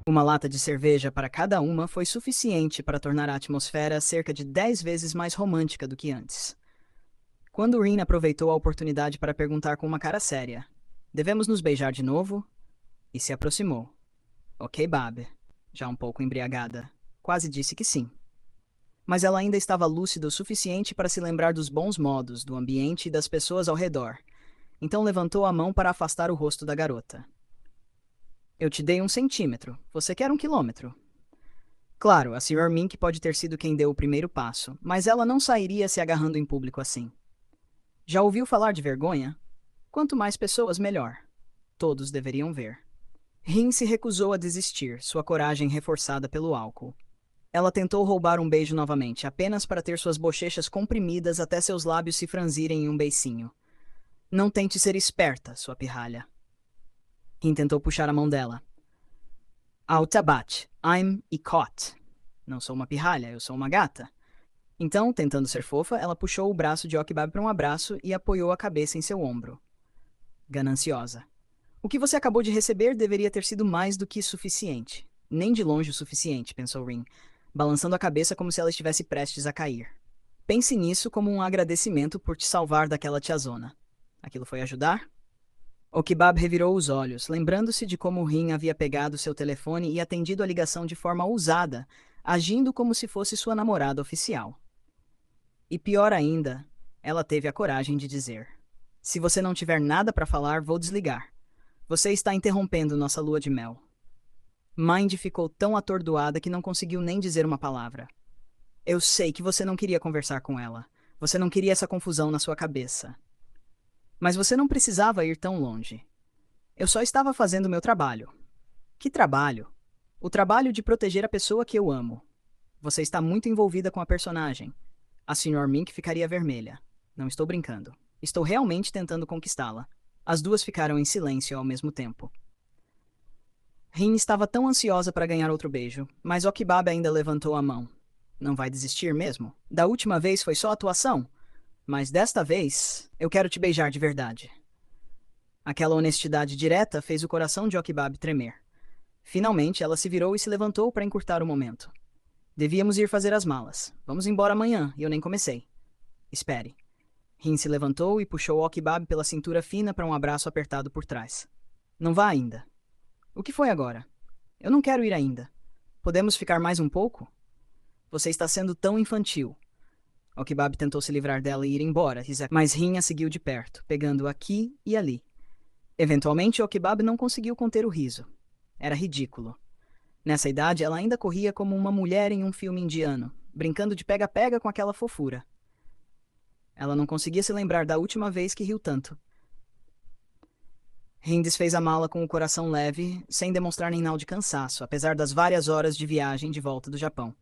Uma lata de cerveja para cada uma foi suficiente para tornar a atmosfera cerca de 10 vezes mais romântica do que antes. Quando Rin aproveitou a oportunidade para perguntar com uma cara séria: "Devemos nos beijar de novo?" E se aproximou. Ok, Bab, já um pouco embriagada, quase disse que sim. Mas ela ainda estava lúcida o suficiente para se lembrar dos bons modos, do ambiente e das pessoas ao redor. Então levantou a mão para afastar o rosto da garota. Eu te dei 1 centímetro. Você quer 1 quilômetro. Claro, a Sr. Mink pode ter sido quem deu o primeiro passo, mas ela não sairia se agarrando em público assim. Já ouviu falar de vergonha? Quanto mais pessoas, melhor. Todos deveriam ver. Rin se recusou a desistir, sua coragem reforçada pelo álcool. Ela tentou roubar um beijo novamente, apenas para ter suas bochechas comprimidas até seus lábios se franzirem em um beicinho. Não tente ser esperta, sua pirralha. Rin tentou puxar a mão dela. Autabat, I'm Icot. Não sou uma pirralha, eu sou uma gata. Então, tentando ser fofa, ela puxou o braço de Okbab para um abraço e apoiou a cabeça em seu ombro. Gananciosa. O que você acabou de receber deveria ter sido mais do que suficiente. Nem de longe o suficiente, pensou Rin, balançando a cabeça como se ela estivesse prestes a cair. Pense nisso como um agradecimento por te salvar daquela tiazona. Aquilo foi ajudar? Okbab revirou os olhos, lembrando-se de como Rin havia pegado seu telefone e atendido a ligação de forma ousada, agindo como se fosse sua namorada oficial. E pior ainda, ela teve a coragem de dizer: "Se você não tiver nada para falar, vou desligar. Você está interrompendo nossa lua de mel." Mind ficou tão atordoada que não conseguiu nem dizer uma palavra. Eu sei que você não queria conversar com ela. Você não queria essa confusão na sua cabeça. Mas você não precisava ir tão longe. Eu só estava fazendo meu trabalho. Que trabalho? O trabalho de proteger a pessoa que eu amo. Você está muito envolvida com a personagem. A Sr. Mink ficaria vermelha. Não estou brincando. Estou realmente tentando conquistá-la. As duas ficaram em silêncio ao mesmo tempo. Rin estava tão ansiosa para ganhar outro beijo, mas Okbab ainda levantou a mão. Não vai desistir mesmo? Da última vez foi só atuação, mas desta vez eu quero te beijar de verdade. Aquela honestidade direta fez o coração de Okbab tremer. Finalmente, ela se virou e se levantou para encurtar o momento. Devíamos ir fazer as malas. Vamos embora amanhã, e eu nem comecei. Espere. Rin se levantou e puxou Okbab pela cintura fina para um abraço apertado por trás. Não vá ainda. O que foi agora? Eu não quero ir ainda. Podemos ficar mais um pouco? Você está sendo tão infantil. Okbab tentou se livrar dela e ir embora, mas Rin a seguiu de perto, pegando aqui e ali. Eventualmente, Okbab não conseguiu conter o riso. Era ridículo. Nessa idade, ela ainda corria como uma mulher em um filme indiano, brincando de pega-pega com aquela fofura. Ela não conseguia se lembrar da última vez que riu tanto. Rin desfez a mala com o coração leve, sem demonstrar nenhum de cansaço, apesar das várias horas de viagem de volta do Japão.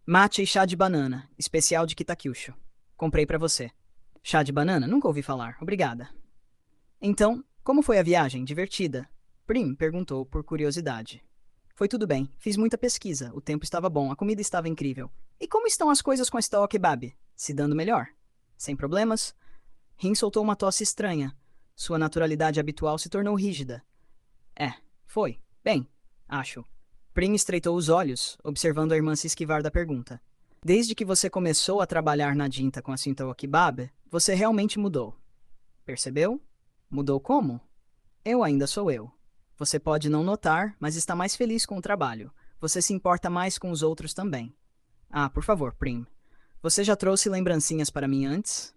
Mate e chá de banana, especial de Kitakyushu. Comprei para você. Chá de banana? Nunca ouvi falar. Obrigada. Então, como foi a viagem? Divertida? Prim perguntou por curiosidade. Foi tudo bem. Fiz muita pesquisa. O tempo estava bom. A comida estava incrível. E como estão as coisas com esta Okbab? Se dando melhor? Sem problemas? Rin soltou uma tosse estranha. Sua naturalidade habitual se tornou rígida. Foi. Bem, acho. Prim estreitou os olhos, observando a irmã se esquivar da pergunta. Desde que você começou a trabalhar na Dinta com a Sinta Okbab, você realmente mudou. Percebeu? Mudou como? Eu ainda sou eu. Você pode não notar, mas está mais feliz com o trabalho. Você se importa mais com os outros também. Ah, por favor, Prim. Você já trouxe lembrancinhas para mim antes?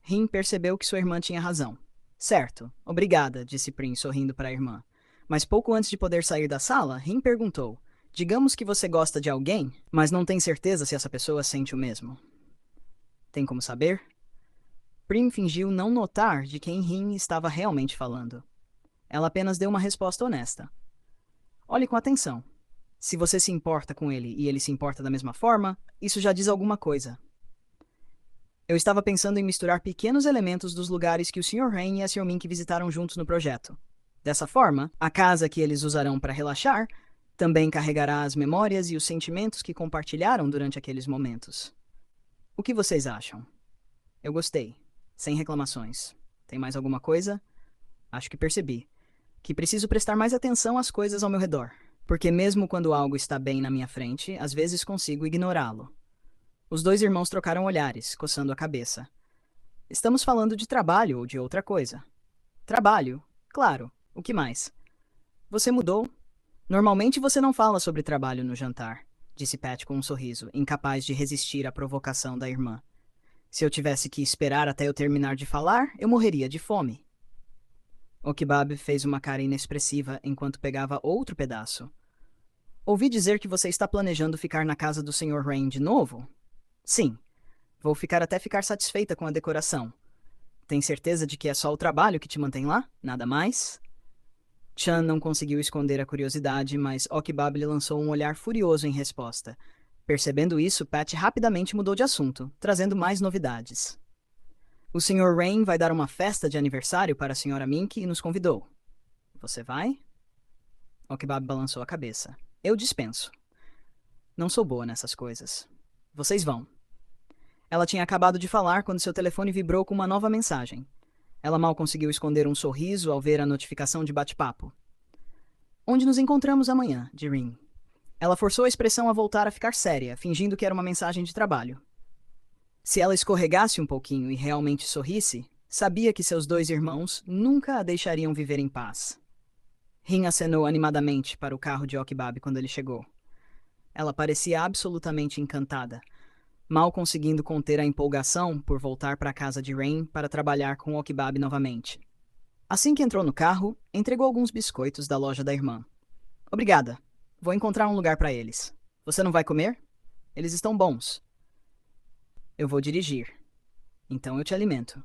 Rin percebeu que sua irmã tinha razão. Certo, obrigada, disse Prim, sorrindo para a irmã. Mas pouco antes de poder sair da sala, Rin perguntou: digamos que você gosta de alguém, mas não tem certeza se essa pessoa sente o mesmo. Tem como saber? Prim fingiu não notar de quem Rin estava realmente falando. Ela apenas deu uma resposta honesta. Olhe com atenção. Se você se importa com ele e ele se importa da mesma forma, isso já diz alguma coisa. Eu estava pensando em misturar pequenos elementos dos lugares que o Sr. Rain e a Sr. Mink visitaram juntos no projeto. Dessa forma, a casa que eles usarão para relaxar também carregará as memórias e os sentimentos que compartilharam durante aqueles momentos. O que vocês acham? Eu gostei. Sem reclamações. Tem mais alguma coisa? Acho que percebi. que preciso prestar mais atenção às coisas ao meu redor, porque mesmo quando algo está bem na minha frente, às vezes consigo ignorá-lo. Os dois irmãos trocaram olhares, coçando a cabeça. Estamos falando de trabalho ou de outra coisa? Trabalho, claro. O que mais? Você mudou? Normalmente você não fala sobre trabalho no jantar, disse Pat com um sorriso, incapaz de resistir à provocação da irmã. Se eu tivesse que esperar até eu terminar de falar, eu morreria de fome. Okibab fez uma cara inexpressiva enquanto pegava outro pedaço. Ouvi dizer que você está planejando ficar na casa do Sr. Rain de novo? Sim. Vou ficar até ficar satisfeita com a decoração. Tem certeza de que é só o trabalho que te mantém lá? Nada mais? Chan não conseguiu esconder a curiosidade, mas Okibab lhe lançou um olhar furioso em resposta. Percebendo isso, Pat rapidamente mudou de assunto, trazendo mais novidades. O Sr. Rain vai dar uma festa de aniversário para a Sra. Mink e nos convidou. Você vai? Okibab balançou a cabeça. Eu dispenso. Não sou boa nessas coisas. Vocês vão. Ela tinha acabado de falar quando seu telefone vibrou com uma nova mensagem. Ela mal conseguiu esconder um sorriso ao ver a notificação de bate-papo. Onde nos encontramos amanhã, de Rin. Ela forçou a expressão a voltar a ficar séria, fingindo que era uma mensagem de trabalho. Se ela escorregasse um pouquinho e realmente sorrisse, sabia que seus dois irmãos nunca a deixariam viver em paz. Rin acenou animadamente para o carro de Okibab quando ele chegou. Ela parecia absolutamente encantada, mal conseguindo conter a empolgação por voltar para a casa de Rain para trabalhar com Okibab novamente. Assim que entrou no carro, entregou alguns biscoitos da loja da irmã. Obrigada. Vou encontrar um lugar para eles. Você não vai comer? Eles estão bons. Eu vou dirigir. Então eu te alimento.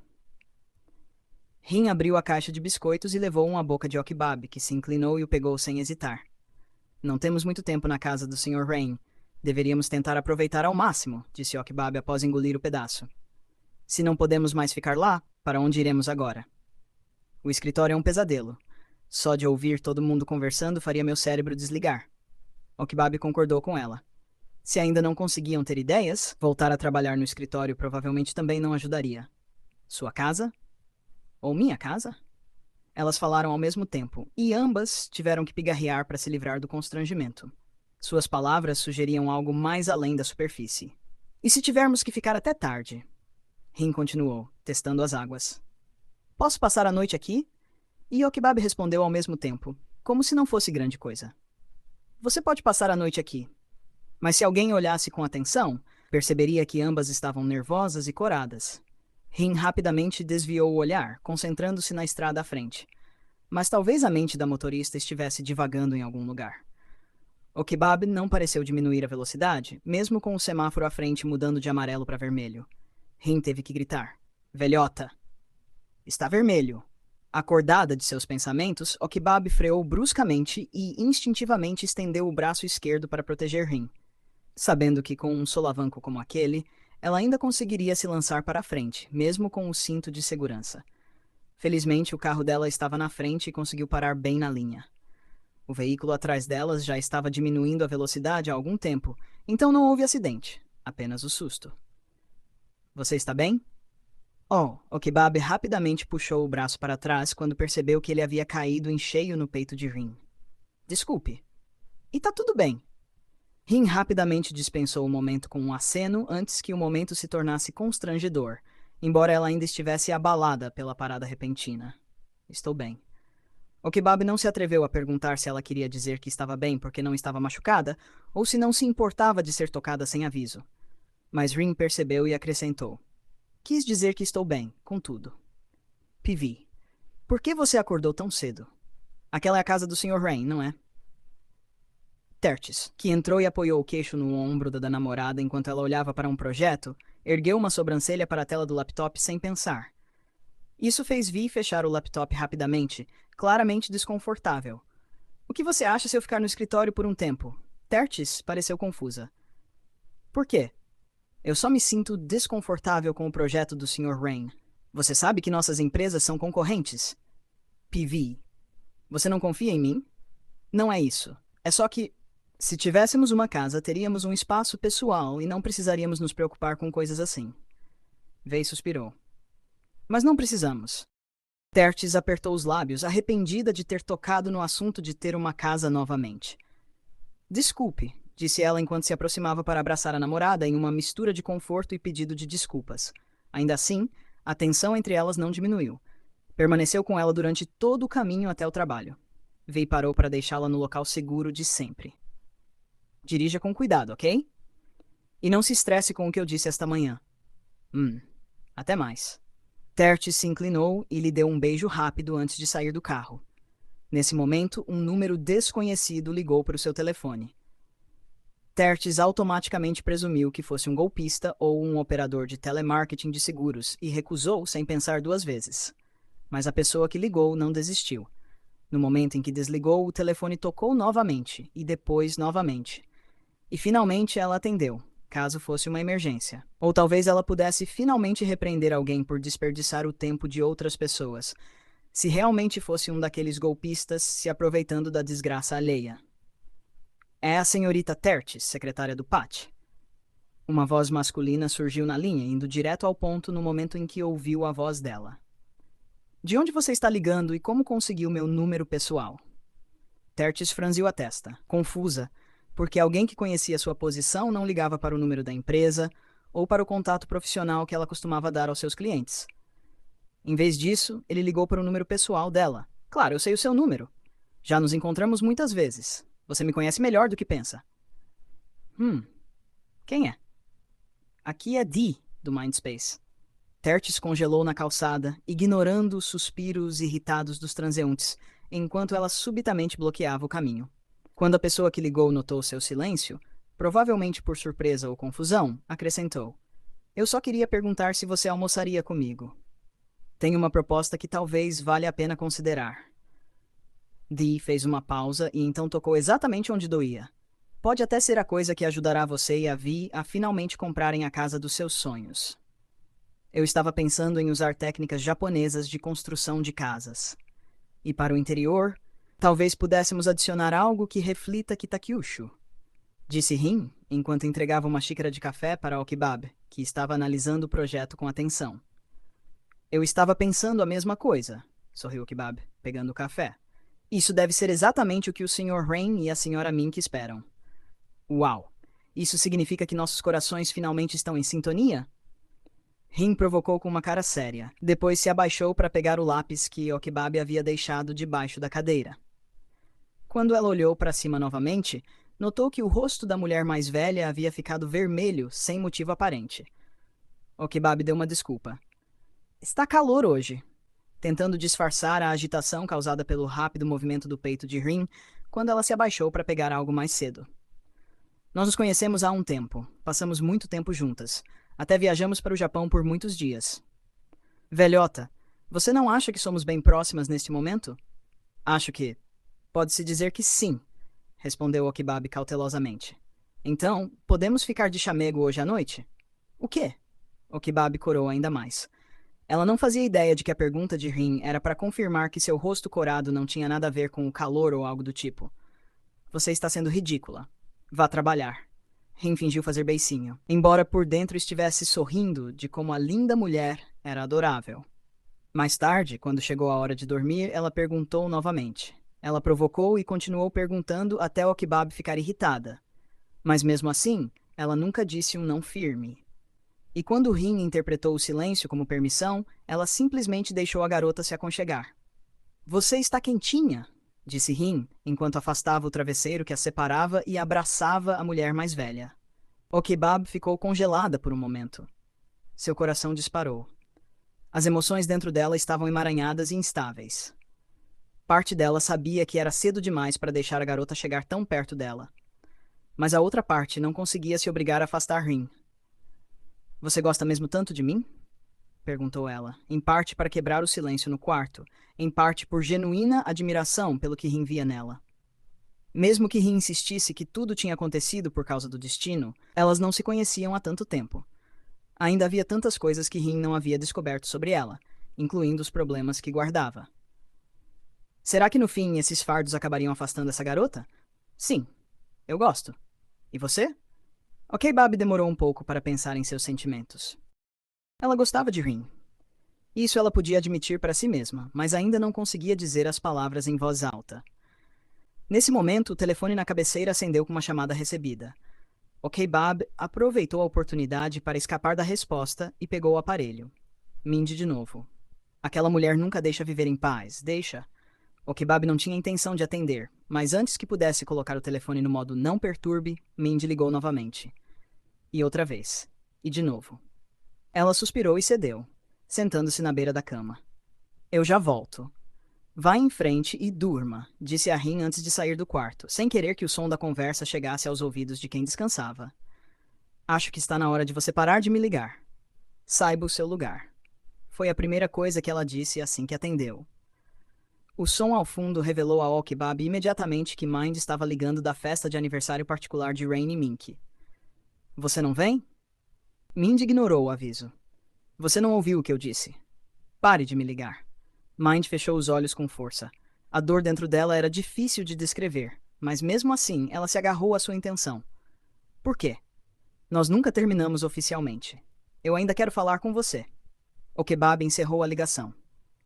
Rin abriu a caixa de biscoitos e levou um à boca de Okibab, que se inclinou e o pegou sem hesitar. Não temos muito tempo na casa do Sr. Rain. Deveríamos tentar aproveitar ao máximo, disse Okibab após engolir o pedaço. Se não podemos mais ficar lá, para onde iremos agora? O escritório é um pesadelo. Só de ouvir todo mundo conversando faria meu cérebro desligar. Okibab concordou com ela. Se ainda não conseguiam ter ideias, voltar a trabalhar no escritório provavelmente também não ajudaria. Sua casa? Ou minha casa? Elas falaram ao mesmo tempo, e ambas tiveram que pigarrear para se livrar do constrangimento. Suas palavras sugeriam algo mais além da superfície. E se tivermos que ficar até tarde? Rin continuou, testando as águas. Posso passar a noite aqui? E Okibab respondeu ao mesmo tempo, como se não fosse grande coisa. Você pode passar a noite aqui. Mas se alguém olhasse com atenção, perceberia que ambas estavam nervosas e coradas. Rin rapidamente desviou o olhar, concentrando-se na estrada à frente. Mas talvez a mente da motorista estivesse divagando em algum lugar. Okibab não pareceu diminuir a velocidade, mesmo com o semáforo à frente mudando de amarelo para vermelho. Rin teve que gritar. Velhota! Está vermelho. Acordada de seus pensamentos, Okibab freou bruscamente e instintivamente estendeu o braço esquerdo para proteger Rin. Sabendo que com um solavanco como aquele, ela ainda conseguiria se lançar para a frente, mesmo com o cinto de segurança. Felizmente, o carro dela estava na frente e conseguiu parar bem na linha. O veículo atrás delas já estava diminuindo a velocidade há algum tempo, então não houve acidente, apenas o susto. Você está bem? Oh, Okibab rapidamente puxou o braço para trás quando percebeu que ele havia caído em cheio no peito de Rin. Desculpe. E tá tudo bem. Rin rapidamente dispensou o momento com um aceno antes que o momento se tornasse constrangedor, embora ela ainda estivesse abalada pela parada repentina. Estou bem. Okibab não se atreveu a perguntar se ela queria dizer que estava bem porque não estava machucada ou se não se importava de ser tocada sem aviso. Mas Rin percebeu e acrescentou. Quis dizer que estou bem, contudo. Pivi, por que você acordou tão cedo? Aquela é a casa do Sr. Rain, não é? Tertis, que entrou e apoiou o queixo no ombro da namorada enquanto ela olhava para um projeto, ergueu uma sobrancelha para a tela do laptop sem pensar. Isso fez Vi fechar o laptop rapidamente, claramente desconfortável. O que você acha se eu ficar no escritório por um tempo? Tertis pareceu confusa. Por quê? Eu só me sinto desconfortável com o projeto do Sr. Rain. Você sabe que nossas empresas são concorrentes? PV. Você não confia em mim? Não é isso. É só que, se tivéssemos uma casa, teríamos um espaço pessoal e não precisaríamos nos preocupar com coisas assim. Vei suspirou. Mas não precisamos. Tertes apertou os lábios, arrependida de ter tocado no assunto de ter uma casa novamente. Desculpe, disse ela enquanto se aproximava para abraçar a namorada em uma mistura de conforto e pedido de desculpas. Ainda assim, a tensão entre elas não diminuiu. Permaneceu com ela durante todo o caminho até o trabalho. Vi parou para deixá-la no local seguro de sempre. Dirija com cuidado, ok? E não se estresse com o que eu disse esta manhã. Até mais. Tertes se inclinou e lhe deu um beijo rápido antes de sair do carro. Nesse momento, um número desconhecido ligou para o seu telefone. Tertes automaticamente presumiu que fosse um golpista ou um operador de telemarketing de seguros e recusou sem pensar duas vezes. Mas a pessoa que ligou não desistiu. No momento em que desligou, o telefone tocou novamente e depois novamente. E finalmente ela atendeu, caso fosse uma emergência. Ou talvez ela pudesse finalmente repreender alguém por desperdiçar o tempo de outras pessoas, se realmente fosse um daqueles golpistas se aproveitando da desgraça alheia. É a senhorita Tertes, secretária do Pat. Uma voz masculina surgiu na linha, indo direto ao ponto no momento em que ouviu a voz dela. De onde você está ligando e como conseguiu meu número pessoal? Tertes franziu a testa, confusa, porque alguém que conhecia sua posição não ligava para o número da empresa ou para o contato profissional que ela costumava dar aos seus clientes. Em vez disso, ele ligou para o número pessoal dela. Claro, eu sei o seu número. Já nos encontramos muitas vezes. Você me conhece melhor do que pensa. Quem é? Aqui é Dee, do Mindspace. Tertes congelou na calçada, ignorando os suspiros irritados dos transeuntes, enquanto ela subitamente bloqueava o caminho. Quando a pessoa que ligou notou seu silêncio, provavelmente por surpresa ou confusão, acrescentou: Eu só queria perguntar se você almoçaria comigo. Tenho uma proposta que talvez valha a pena considerar. Dee fez uma pausa e então tocou exatamente onde doía. Pode até ser a coisa que ajudará você e a Vi a finalmente comprarem a casa dos seus sonhos. Eu estava pensando em usar técnicas japonesas de construção de casas. E para o interior, talvez pudéssemos adicionar algo que reflita Kitakyushu. Disse Rin, enquanto entregava uma xícara de café para Okibab, que estava analisando o projeto com atenção. Eu estava pensando a mesma coisa, sorriu Okibab, pegando o café. Isso deve ser exatamente o que o Sr. Rain e a Sra. Mink esperam. Uau! Isso significa que nossos corações finalmente estão em sintonia? Rin provocou com uma cara séria. Depois se abaixou para pegar o lápis que Okibab havia deixado debaixo da cadeira. Quando ela olhou para cima novamente, notou que o rosto da mulher mais velha havia ficado vermelho sem motivo aparente. Okibab deu uma desculpa. Está calor hoje. Tentando disfarçar a agitação causada pelo rápido movimento do peito de Rin, quando ela se abaixou para pegar algo mais cedo. Nós nos conhecemos há um tempo. Passamos muito tempo juntas. Até viajamos para o Japão por muitos dias. Velhota, você não acha que somos bem próximas neste momento? Acho que. Pode-se dizer que sim, respondeu Okibab cautelosamente. Então, podemos ficar de chamego hoje à noite? O quê? Okibab corou ainda mais. Ela não fazia ideia de que a pergunta de Rin era para confirmar que seu rosto corado não tinha nada a ver com o calor ou algo do tipo. Você está sendo ridícula. Vá trabalhar. Rin fingiu fazer beicinho, embora por dentro estivesse sorrindo de como a linda mulher era adorável. Mais tarde, quando chegou a hora de dormir, ela perguntou novamente. Ela provocou e continuou perguntando até Okibab ficar irritada. Mas mesmo assim, ela nunca disse um não firme. E quando Rin interpretou o silêncio como permissão, ela simplesmente deixou a garota se aconchegar. Você está quentinha, disse Rin, enquanto afastava o travesseiro que a separava e abraçava a mulher mais velha. Okibab ficou congelada por um momento. Seu coração disparou. As emoções dentro dela estavam emaranhadas e instáveis. Parte dela sabia que era cedo demais para deixar a garota chegar tão perto dela. Mas a outra parte não conseguia se obrigar a afastar Rin. Você gosta mesmo tanto de mim? Perguntou ela, em parte para quebrar o silêncio no quarto, em parte por genuína admiração pelo que Rin via nela. Mesmo que Rin insistisse que tudo tinha acontecido por causa do destino, elas não se conheciam há tanto tempo. Ainda havia tantas coisas que Rin não havia descoberto sobre ela, incluindo os problemas que guardava. Será que no fim esses fardos acabariam afastando essa garota? Sim, eu gosto. E você? Okibab demorou um pouco para pensar em seus sentimentos. Ela gostava de Rin. Isso ela podia admitir para si mesma, mas ainda não conseguia dizer as palavras em voz alta. Nesse momento, o telefone na cabeceira acendeu com uma chamada recebida. Ok, Bob aproveitou a oportunidade para escapar da resposta e pegou o aparelho. Mindy de novo. Aquela mulher nunca deixa viver em paz, deixa. Ok, Bob não tinha intenção de atender, mas antes que pudesse colocar o telefone no modo não perturbe, Mindy ligou novamente. E outra vez. E de novo. Ela suspirou e cedeu, sentando-se na beira da cama. Eu já volto. Vá em frente e durma, disse a Rin antes de sair do quarto, sem querer que o som da conversa chegasse aos ouvidos de quem descansava. Acho que está na hora de você parar de me ligar. Saiba o seu lugar. Foi a primeira coisa que ela disse assim que atendeu. O som ao fundo revelou a Okbab imediatamente que Mind estava ligando da festa de aniversário particular de Rain e Mink. Você não vem? Mind ignorou o aviso. Você não ouviu o que eu disse. Pare de me ligar. Mind fechou os olhos com força. A dor dentro dela era difícil de descrever, mas mesmo assim ela se agarrou à sua intenção. Por quê? Nós nunca terminamos oficialmente. Eu ainda quero falar com você. O kebab encerrou a ligação.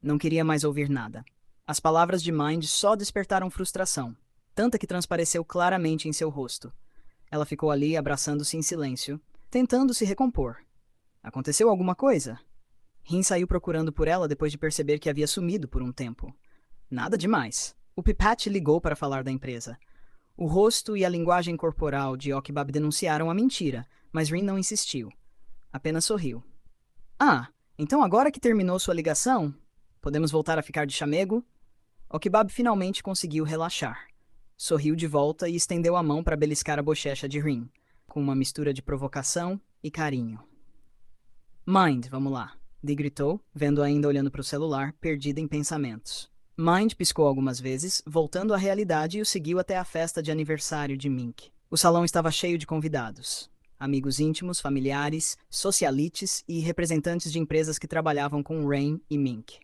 Não queria mais ouvir nada. As palavras de Mind só despertaram frustração, tanta que transpareceu claramente em seu rosto. Ela ficou ali abraçando-se em silêncio, tentando se recompor. Aconteceu alguma coisa? Rin saiu procurando por ela depois de perceber que havia sumido por um tempo. Nada demais. O Pipat ligou para falar da empresa. O rosto e a linguagem corporal de Okbab denunciaram a mentira, mas Rin não insistiu. Apenas sorriu. Ah, então agora que terminou sua ligação, podemos voltar a ficar de chamego? Okbab finalmente conseguiu relaxar. Sorriu de volta e estendeu a mão para beliscar a bochecha de Rin, com uma mistura de provocação e carinho. Mind, vamos lá, Dee gritou, vendo ainda olhando para o celular, perdida em pensamentos. Mind piscou algumas vezes, voltando à realidade e o seguiu até a festa de aniversário de Mink. O salão estava cheio de convidados. Amigos íntimos, familiares, socialites e representantes de empresas que trabalhavam com Rain e Mink.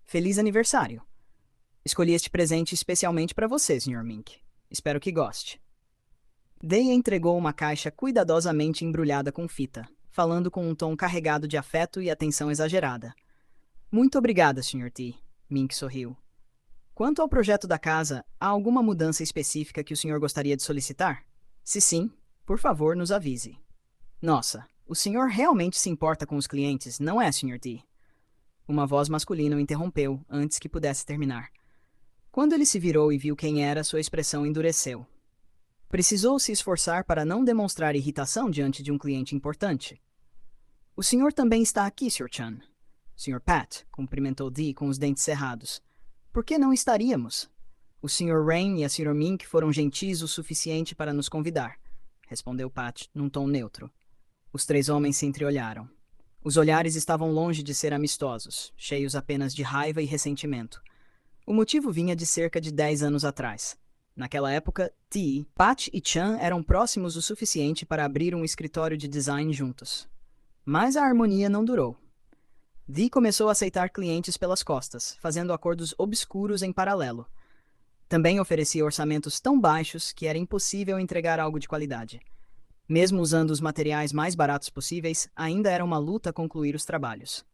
Feliz aniversário! Escolhi este presente especialmente para você, Sr. Mink. Espero que goste. Dee entregou uma caixa cuidadosamente embrulhada com fita, falando com um tom carregado de afeto e atenção exagerada. Muito obrigada, Sr. T. Mink sorriu. Quanto ao projeto da casa, há alguma mudança específica que o senhor gostaria de solicitar? Se sim, por favor, nos avise. Nossa, o senhor realmente se importa com os clientes, não é, Sr. T? Uma voz masculina o interrompeu antes que pudesse terminar. Quando ele se virou e viu quem era, sua expressão endureceu. Precisou se esforçar para não demonstrar irritação diante de um cliente importante. O senhor também está aqui, Sr. Chan. Sr. Pat, cumprimentou Dee com os dentes cerrados. Por que não estaríamos? O Sr. Rain e a Sra. Mink foram gentis o suficiente para nos convidar, respondeu Pat num tom neutro. Os três homens se entreolharam. Os olhares estavam longe de ser amistosos, cheios apenas de raiva e ressentimento. O motivo vinha de cerca de 10 anos atrás. Naquela época, T, Pat e Chan eram próximos o suficiente para abrir um escritório de design juntos. Mas a harmonia não durou. Dee começou a aceitar clientes pelas costas, fazendo acordos obscuros em paralelo. Também oferecia orçamentos tão baixos que era impossível entregar algo de qualidade. Mesmo usando os materiais mais baratos possíveis, ainda era uma luta concluir os trabalhos.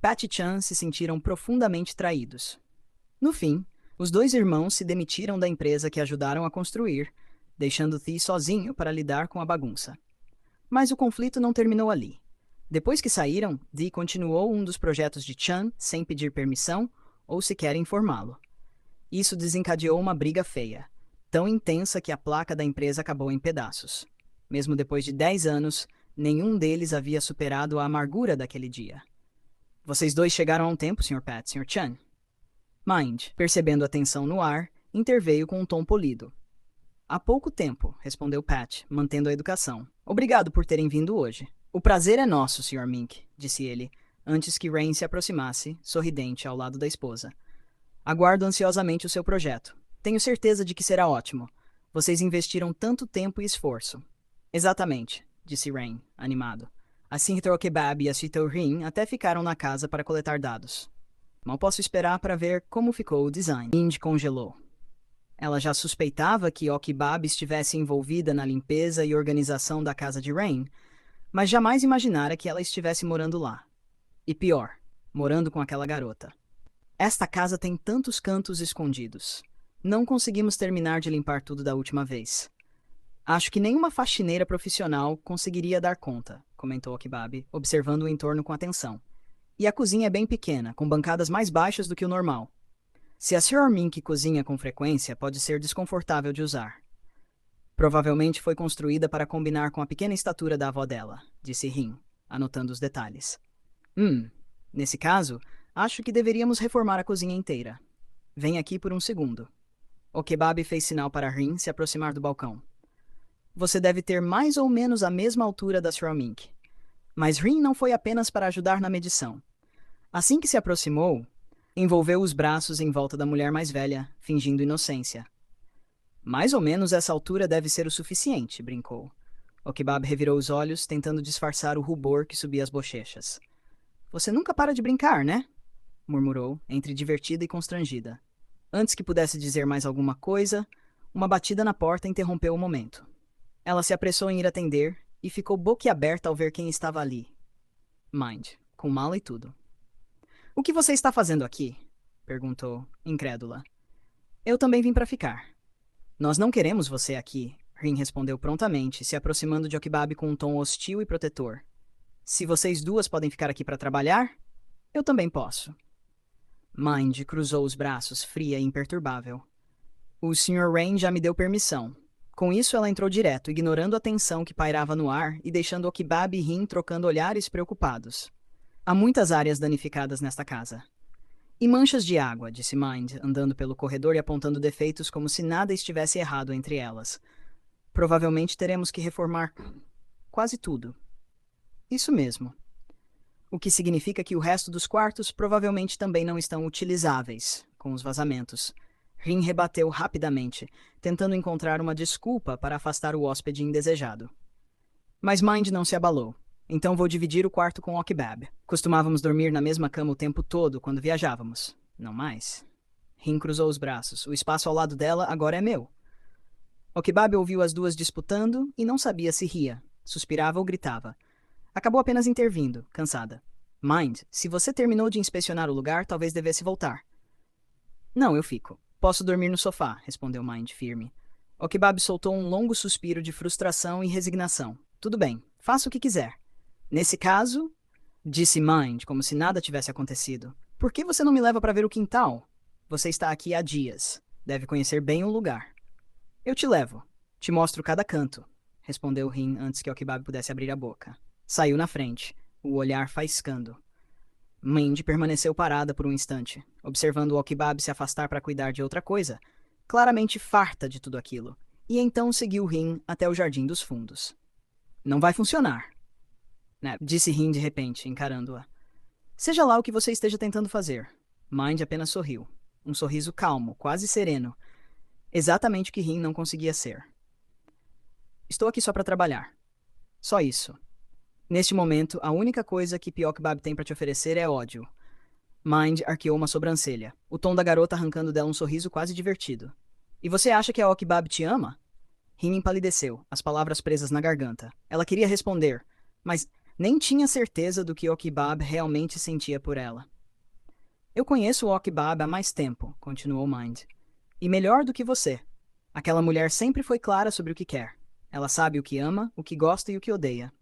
Pat e Chan se sentiram profundamente traídos. No fim, os dois irmãos se demitiram da empresa que ajudaram a construir, deixando Thi sozinho para lidar com a bagunça. Mas o conflito não terminou ali. Depois que saíram, Dee continuou um dos projetos de Chan sem pedir permissão ou sequer informá-lo. Isso desencadeou uma briga feia, tão intensa que a placa da empresa acabou em pedaços. Mesmo depois de 10 anos, nenhum deles havia superado a amargura daquele dia. Vocês dois chegaram a um tempo, Sr. Pat, Sr. Chan. Mind, percebendo a tensão no ar, interveio com um tom polido. Há pouco tempo, respondeu Pat, mantendo a educação. Obrigado por terem vindo hoje. O prazer é nosso, Sr. Mink, disse ele, antes que Rain se aproximasse, sorridente, ao lado da esposa. Aguardo ansiosamente o seu projeto. Tenho certeza de que será ótimo. Vocês investiram tanto tempo e esforço. Exatamente, disse Rain, animado. A Sintra Kebab e a Sito Rin até ficaram na casa para coletar dados. Mal posso esperar para ver como ficou o design. Mind congelou. Ela já suspeitava que Okbab estivesse envolvida na limpeza e organização da casa de Rain, mas jamais imaginara que ela estivesse morando lá. E pior, morando com aquela garota. Esta casa tem tantos cantos escondidos. Não conseguimos terminar de limpar tudo da última vez. Acho que nenhuma faxineira profissional conseguiria dar conta, comentou Okibab, observando o entorno com atenção. E a cozinha é bem pequena, com bancadas mais baixas do que o normal. Se a Sr. Mink cozinha com frequência, pode ser desconfortável de usar. Provavelmente foi construída para combinar com a pequena estatura da avó dela, disse Rin, anotando os detalhes. Nesse caso, acho que deveríamos reformar a cozinha inteira. Vem aqui por um segundo. O Kebab fez sinal para Rin se aproximar do balcão. Você deve ter mais ou menos a mesma altura da Sr. Mink. Mas Rin não foi apenas para ajudar na medição. Assim que se aproximou, envolveu os braços em volta da mulher mais velha, fingindo inocência. Mais ou menos essa altura deve ser o suficiente, brincou. O Kebab revirou os olhos, tentando disfarçar o rubor que subia as bochechas. Você nunca para de brincar, né? Murmurou, entre divertida e constrangida. Antes que pudesse dizer mais alguma coisa, uma batida na porta interrompeu o momento. Ela se apressou em ir atender e ficou boquiaberta ao ver quem estava ali. Mind, com mala e tudo. O que você está fazendo aqui? Perguntou, incrédula. Eu também vim para ficar. Nós não queremos você aqui, Rin respondeu prontamente, se aproximando de Okibab com um tom hostil e protetor. Se vocês duas podem ficar aqui para trabalhar, eu também posso. Mind cruzou os braços, fria e imperturbável. O Sr. Rain já me deu permissão. Com isso, ela entrou direto, ignorando a tensão que pairava no ar e deixando Okibab e Rin trocando olhares preocupados. Há muitas áreas danificadas nesta casa. E manchas de água, disse Mind, andando pelo corredor e apontando defeitos como se nada estivesse errado entre elas. Provavelmente teremos que reformar quase tudo. Isso mesmo. O que significa que o resto dos quartos provavelmente também não estão utilizáveis, com os vazamentos. Rin rebateu rapidamente, tentando encontrar uma desculpa para afastar o hóspede indesejado. Mas Mind não se abalou. Então vou dividir o quarto com Okibab. Costumávamos dormir na mesma cama o tempo todo quando viajávamos. Não mais. Rin cruzou os braços. O espaço ao lado dela agora é meu. Okibab ouviu as duas disputando e não sabia se ria, suspirava ou gritava. Acabou apenas intervindo, cansada. Mind, se você terminou de inspecionar o lugar, talvez devesse voltar. Não, eu fico. Posso dormir no sofá, respondeu Mind, firme. Okibab soltou um longo suspiro de frustração e resignação. Tudo bem, faça o que quiser. Nesse caso, disse Mind, como se nada tivesse acontecido. Por que você não me leva para ver o quintal? Você está aqui há dias. Deve conhecer bem o lugar. Eu te levo. Te mostro cada canto, respondeu Rin antes que Okibab pudesse abrir a boca. Saiu na frente, o olhar faiscando. Mind permaneceu parada por um instante, observando o Okibab se afastar para cuidar de outra coisa, claramente farta de tudo aquilo, e então seguiu Rin até o jardim dos fundos. Não vai funcionar, né? Disse Rin de repente, encarando-a. Seja lá o que você esteja tentando fazer. Mind apenas sorriu. Um sorriso calmo, quase sereno. Exatamente o que Rin não conseguia ser. Estou aqui só para trabalhar. Só isso. Neste momento, a única coisa que Okibab tem para te oferecer é ódio. Mind arqueou uma sobrancelha, o tom da garota arrancando dela um sorriso quase divertido. E você acha que a Okibab te ama? Rin empalideceu, as palavras presas na garganta. Ela queria responder, mas nem tinha certeza do que Okibab realmente sentia por ela. Eu conheço o Okibab há mais tempo, continuou Mind. E melhor do que você. Aquela mulher sempre foi clara sobre o que quer. Ela sabe o que ama, o que gosta e o que odeia.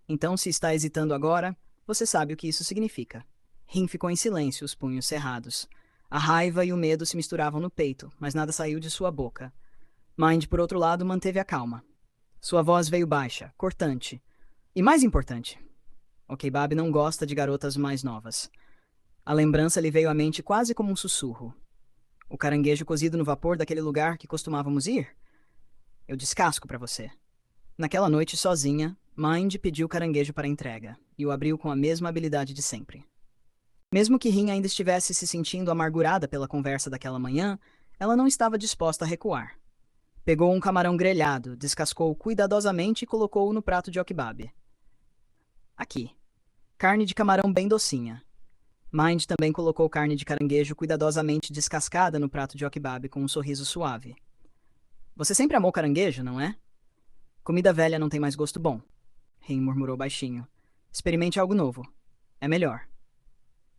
Então, se está hesitando agora, você sabe o que isso significa. Rin ficou em silêncio, os punhos cerrados. A raiva e o medo se misturavam no peito, mas nada saiu de sua boca. Mind, por outro lado, manteve a calma. Sua voz veio baixa, cortante. E mais importante, Okibab não gosta de garotas mais novas. A lembrança lhe veio à mente quase como um sussurro. O caranguejo cozido no vapor daquele lugar que costumávamos ir? Eu descasco para você. Naquela noite, sozinha, Mind pediu o caranguejo para entrega, e o abriu com a mesma habilidade de sempre. Mesmo que Rin ainda estivesse se sentindo amargurada pela conversa daquela manhã, ela não estava disposta a recuar. Pegou um camarão grelhado, descascou-o cuidadosamente e colocou-o no prato de Okibab. Aqui. Carne de camarão bem docinha. Mind também colocou carne de caranguejo cuidadosamente descascada no prato de Okibab com um sorriso suave. Você sempre amou caranguejo, não é? Comida velha não tem mais gosto bom. Rin murmurou baixinho. Experimente algo novo. É melhor.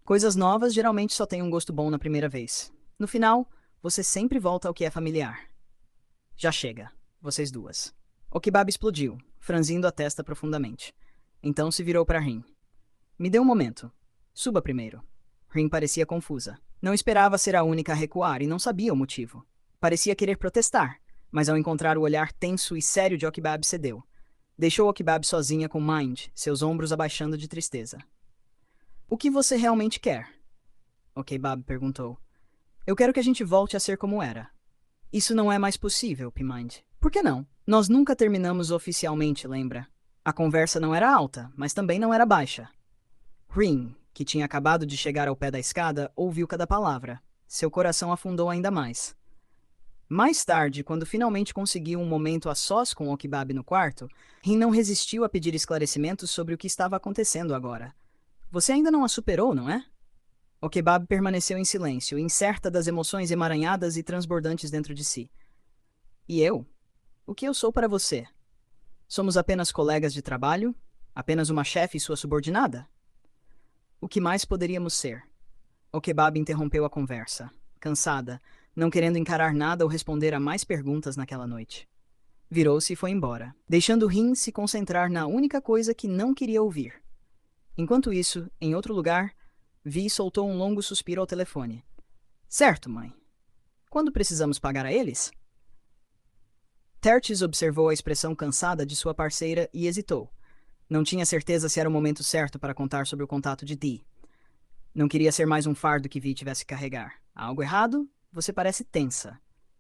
Coisas novas geralmente só têm um gosto bom na primeira vez. No final, você sempre volta ao que é familiar. Já chega, vocês duas. O kebab explodiu, franzindo a testa profundamente. Então se virou para Rin. Me dê um momento. Suba primeiro. Rin parecia confusa. Não esperava ser a única a recuar e não sabia o motivo. Parecia querer protestar, mas ao encontrar o olhar tenso e sério de Okibab cedeu. Deixou Okibab sozinha com Mind, seus ombros abaixando de tristeza. O que você realmente quer? Okibab perguntou. Eu quero que a gente volte a ser como era. Isso não é mais possível, P-Mind. Por que não? Nós nunca terminamos oficialmente, lembra? A conversa não era alta, mas também não era baixa. Rin, que tinha acabado de chegar ao pé da escada, ouviu cada palavra. Seu coração afundou ainda mais. Mais tarde, quando finalmente conseguiu um momento a sós com Okibab no quarto, Rin não resistiu a pedir esclarecimentos sobre o que estava acontecendo agora. Você ainda não a superou, não é? Okibab permaneceu em silêncio, incerta das emoções emaranhadas e transbordantes dentro de si. E eu? O que eu sou para você? Somos apenas colegas de trabalho? Apenas uma chefe e sua subordinada? O que mais poderíamos ser? Okibab interrompeu a conversa, cansada, não querendo encarar nada ou responder a mais perguntas naquela noite. Virou-se e foi embora, deixando Rin se concentrar na única coisa que não queria ouvir. Enquanto isso, em outro lugar, Vi soltou um longo suspiro ao telefone. Certo, mãe. Quando precisamos pagar a eles? Tertis observou a expressão cansada de sua parceira e hesitou. Não tinha certeza se era o momento certo para contar sobre o contato de Dee. Não queria ser mais um fardo que Vi tivesse que carregar. Há algo errado? Você parece tensa.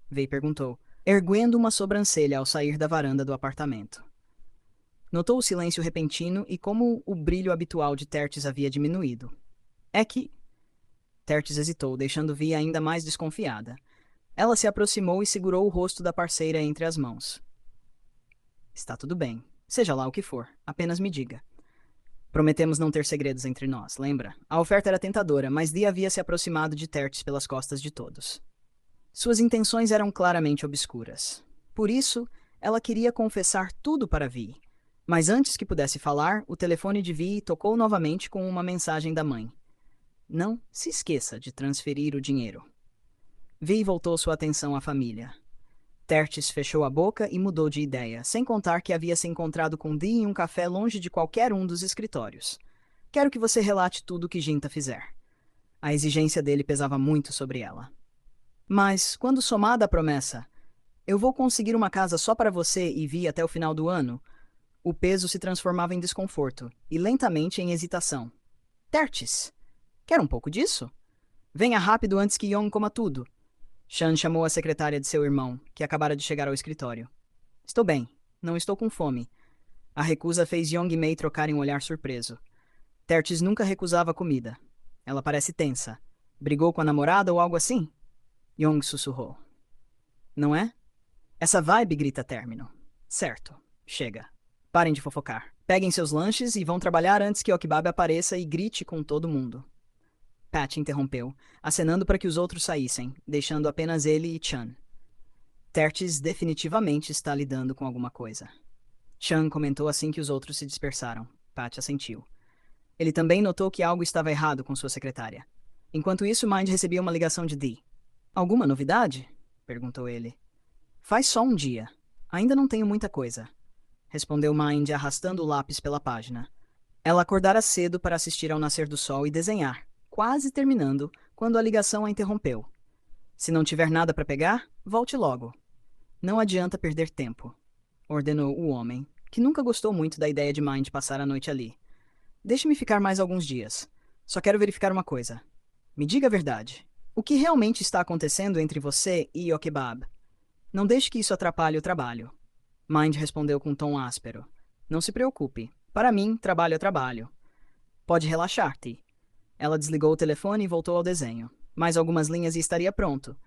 Vi perguntou, erguendo uma sobrancelha ao sair da varanda do apartamento. Notou o silêncio repentino e como o brilho habitual de Tertis havia diminuído. É que... Tertis hesitou, deixando Vi ainda mais desconfiada. Ela se aproximou e segurou o rosto da parceira entre as mãos. Está tudo bem. Seja lá o que for, apenas me diga. Prometemos não ter segredos entre nós, lembra? A oferta era tentadora, mas Dee havia se aproximado de Tertis pelas costas de todos. Suas intenções eram claramente obscuras. Por isso, ela queria confessar tudo para Vi. Mas antes que pudesse falar, o telefone de Vi tocou novamente com uma mensagem da mãe. Não se esqueça de transferir o dinheiro. Vi voltou sua atenção à família. Tertis fechou a boca e mudou de ideia, sem contar que havia se encontrado com Dee em um café longe de qualquer um dos escritórios. Quero que você relate tudo o que Ginta fizer. A exigência dele pesava muito sobre ela. Mas, quando somada a promessa, eu vou conseguir uma casa só para você e Vi até o final do ano, o peso se transformava em desconforto e lentamente em hesitação. Tertis, quer um pouco disso? Venha rápido antes que Yong coma tudo. Shan chamou a secretária de seu irmão, que acabara de chegar ao escritório. Estou bem. Não estou com fome. A recusa fez Yong e Mei trocarem um olhar surpreso. Tertis nunca recusava comida. Ela parece tensa. Brigou com a namorada ou algo assim? Yong sussurrou. Não é? Essa vibe grita término. Certo. Chega. Parem de fofocar. Peguem seus lanches e vão trabalhar antes que Okibab apareça e grite com todo mundo. Pat interrompeu, acenando para que os outros saíssem, deixando apenas ele e Chan. Tertis definitivamente está lidando com alguma coisa. Chan comentou assim que os outros se dispersaram. Pat assentiu. Ele também notou que algo estava errado com sua secretária. Enquanto isso, Mind recebia uma ligação de Dee. Alguma novidade? Perguntou ele. Faz só um dia. Ainda não tenho muita coisa. Respondeu Mind, arrastando o lápis pela página. Ela acordara cedo para assistir ao nascer do sol e desenhar, quase terminando, quando a ligação a interrompeu. Se não tiver nada para pegar, volte logo. Não adianta perder tempo, ordenou o homem, que nunca gostou muito da ideia de Mind passar a noite ali. Deixe-me ficar mais alguns dias. Só quero verificar uma coisa. Me diga a verdade. O que realmente está acontecendo entre você e Okibab? Não deixe que isso atrapalhe o trabalho. Mind respondeu com um tom áspero. Não se preocupe. Para mim, trabalho é trabalho. Pode relaxar, Ti. Ela desligou o telefone e voltou ao desenho. Mais algumas linhas e estaria pronto.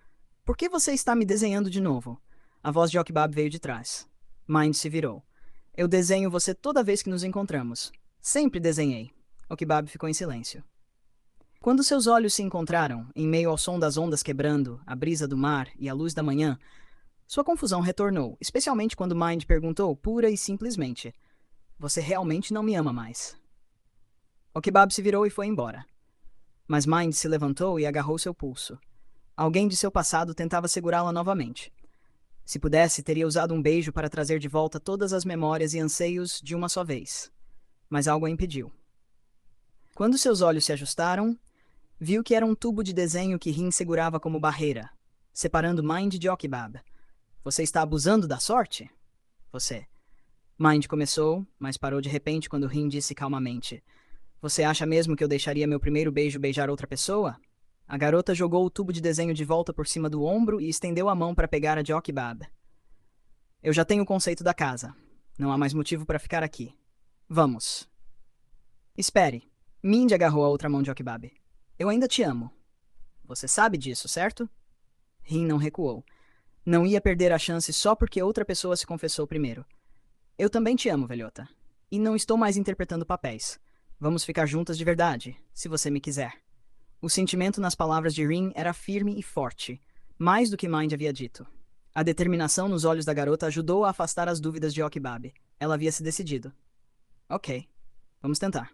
Por que você está me desenhando de novo? A voz de Okibab veio de trás. Mind se virou. Eu desenho você toda vez que nos encontramos. Sempre desenhei. Okibab ficou em silêncio. Quando seus olhos se encontraram, em meio ao som das ondas quebrando, a brisa do mar e a luz da manhã, sua confusão retornou, especialmente quando Mind perguntou pura e simplesmente: Você realmente não me ama mais? Okibab se virou e foi embora. Mas Mind se levantou e agarrou seu pulso. Alguém de seu passado tentava segurá-la novamente. Se pudesse, teria usado um beijo para trazer de volta todas as memórias e anseios de uma só vez. Mas algo a impediu. Quando seus olhos se ajustaram, viu que era um tubo de desenho que Rin segurava como barreira, separando Mind de Okibab. Você está abusando da sorte? Você. Mind começou, mas parou de repente quando Rin disse calmamente: Você acha mesmo que eu deixaria meu primeiro beijo beijar outra pessoa? A garota jogou o tubo de desenho de volta por cima do ombro e estendeu a mão para pegar a de Okibab. Eu já tenho o conceito da casa. Não há mais motivo para ficar aqui. Vamos. Espere. Mind agarrou a outra mão de Okibab. Eu ainda te amo. Você sabe disso, certo? Rin não recuou. Não ia perder a chance só porque outra pessoa se confessou primeiro. Eu também te amo, velhota. E não estou mais interpretando papéis. Vamos ficar juntas de verdade, se você me quiser. O sentimento nas palavras de Rin era firme e forte, mais do que Mind havia dito. A determinação nos olhos da garota ajudou a afastar as dúvidas de Okibab. Ela havia se decidido. Ok, vamos tentar.